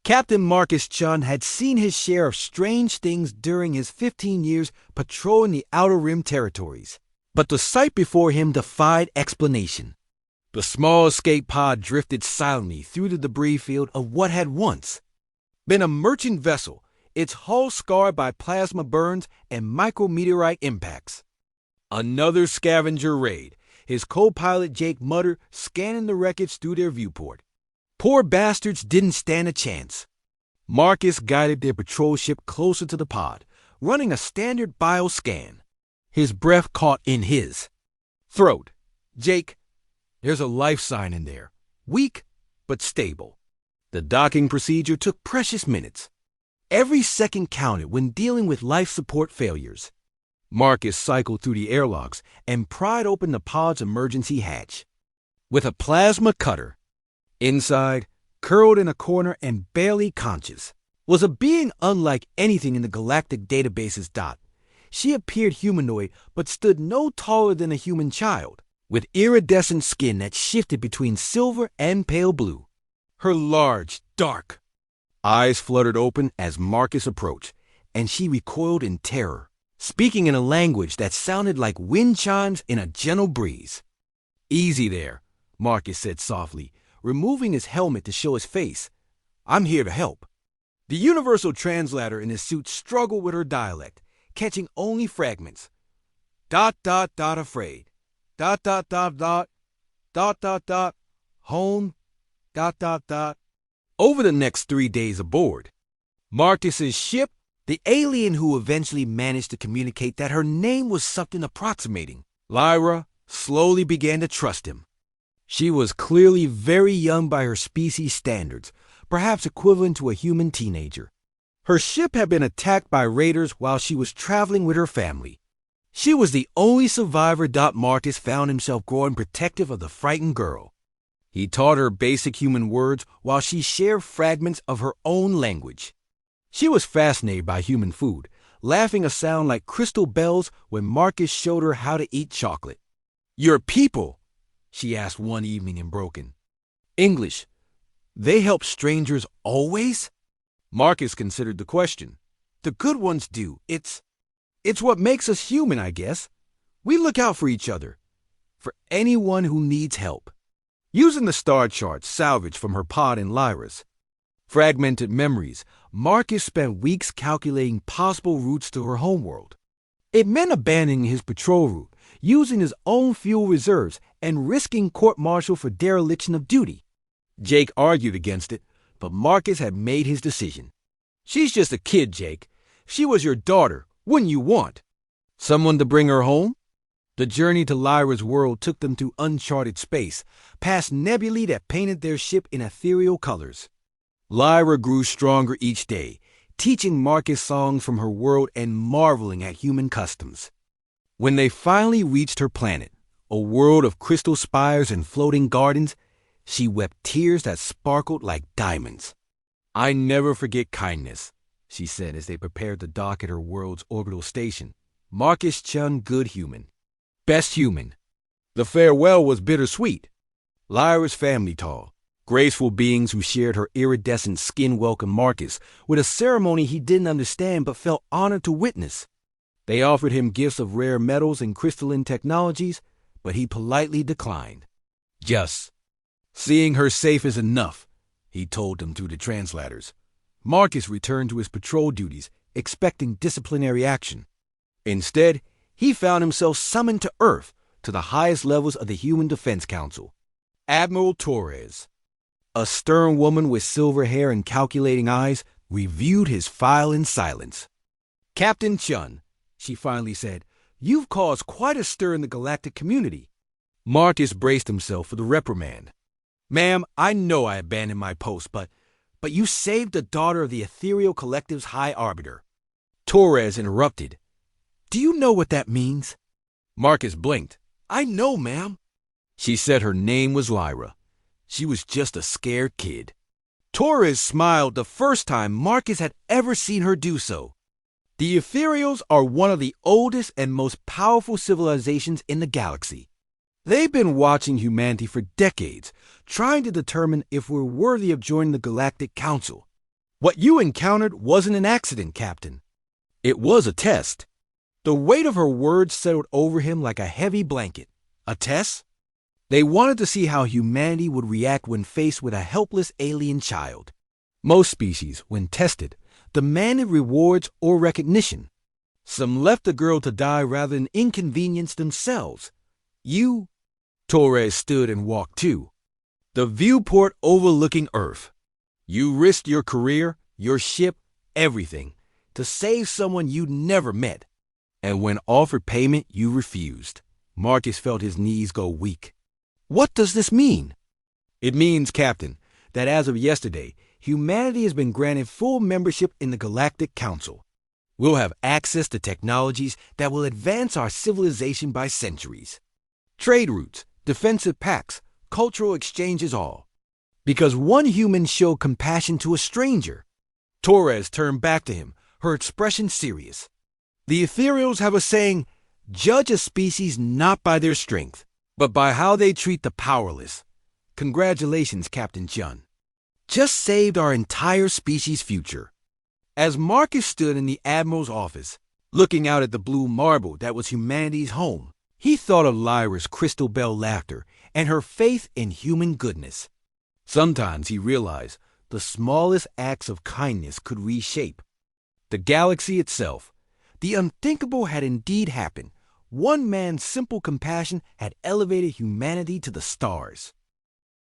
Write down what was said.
Captain Marcus Chun had seen his share of strange things during his 15 years patrolling the Outer Rim territories. But the sight before him defied explanation. The small escape pod drifted silently through the debris field of what had once been a merchant vessel, its hull scarred by plasma burns and micrometeorite impacts. Another scavenger raid, his co-pilot Jake muttered, scanning the wreckage through their viewport. Poor bastards didn't stand a chance. Marcus guided their patrol ship closer to the pod, running a standard bioscan. His breath caught in his throat. Jake, there's a life sign in there. Weak, but stable. The docking procedure took precious minutes. Every second counted when dealing with life support failures. Marcus cycled through the airlocks and pried open the pod's emergency hatch. With a plasma cutter, inside, curled in a corner and barely conscious, was a being unlike anything in the galactic database's dot. She appeared humanoid but stood no taller than a human child, with iridescent skin that shifted between silver and pale blue. Her large, dark eyes fluttered open as Marcus approached, and she recoiled in terror, speaking in a language that sounded like wind chimes in a gentle breeze. "Easy there," Marcus said softly, removing his helmet to show his face. "I'm here to help." The universal translator in his suit struggled with her dialect, catching only fragments. Afraid. Home. Over the next 3 days aboard Marcus's ship, the alien who eventually managed to communicate that her name was something approximating Lyra slowly began to trust him. She was clearly very young by her species standards, perhaps equivalent to a human teenager. Her ship had been attacked by raiders while she was traveling with her family. She was the only survivor. Marcus found himself growing protective of the frightened girl. He taught her basic human words while she shared fragments of her own language. She was fascinated by human food, laughing a sound like crystal bells when Marcus showed her how to eat chocolate. "Your people?" she asked one evening in broken English. "They help strangers always?" Marcus considered the question. "The good ones do. It's what makes us human, I guess. We look out for each other, for anyone who needs help." Using the star charts salvaged from her pod and Lyra's fragmented memories, Marcus spent weeks calculating possible routes to her homeworld. It meant abandoning his patrol route, using his own fuel reserves, and risking court-martial for dereliction of duty. Jake argued against it, but Marcus had made his decision. "She's just a kid, Jake. If she was your daughter, wouldn't you want someone to bring her home?" The journey to Lyra's world took them through uncharted space, past nebulae that painted their ship in ethereal colors. Lyra grew stronger each day, teaching Marcus songs from her world and marveling at human customs. When they finally reached her planet, a world of crystal spires and floating gardens, she wept tears that sparkled like diamonds. "I never forget kindness," she said as they prepared to dock at her world's orbital station. "Marcus Chun, good human. Best human." The farewell was bittersweet. Lyra's family tall, graceful beings who shared her iridescent skin welcomed Marcus with a ceremony he didn't understand but felt honored to witness. They offered him gifts of rare metals and crystalline technologies, but he politely declined. "Just seeing her safe is enough," he told them through the translators. Marcus returned to his patrol duties, expecting disciplinary action. Instead, he found himself summoned to Earth, to the highest levels of the Human Defense Council. Admiral Torres, a stern woman with silver hair and calculating eyes, reviewed his file in silence. "Captain Chun," she finally said, "you've caused quite a stir in the galactic community." Marcus braced himself for the reprimand. "Ma'am, I know I abandoned my post, but you saved the daughter of the Ethereal Collective's High Arbiter." Torres interrupted. "Do you know what that means?" Marcus blinked. "I know, ma'am." She said her name was Lyra. She was just a scared kid. Torres smiled the first time Marcus had ever seen her do so. "The Ethereals are one of the oldest and most powerful civilizations in the galaxy. They've been watching humanity for decades, trying to determine if we're worthy of joining the Galactic Council. What you encountered wasn't an accident, Captain. It was a test. The weight of her words settled over him like a heavy blanket. A test? They wanted to see how humanity would react when faced with a helpless alien child. Most species, when tested, demanded rewards or recognition. Some left the girl to die rather than inconvenience themselves. You, Torres stood and walked too. The viewport overlooking Earth. You risked your career, your ship, everything, to save someone you'd never met. And when offered payment, you refused. Marcus felt his knees go weak. What does this mean? It means, Captain, that as of yesterday, humanity has been granted full membership in the Galactic Council. We'll have access to technologies that will advance our civilization by centuries. Trade routes, defensive pacts, cultural exchanges all. Because one human showed compassion to a stranger. Torres turned back to him, her expression serious. The ethereals have a saying, judge a species not by their strength, but by how they treat the powerless. Congratulations, Captain Chun. Just saved our entire species' future. As Marcus stood in the Admiral's office, looking out at the blue marble that was humanity's home, he thought of Lyra's crystal bell laughter and her faith in human goodness. Sometimes he realized the smallest acts of kindness could reshape the galaxy itself. The unthinkable had indeed happened. One man's simple compassion had elevated humanity to the stars.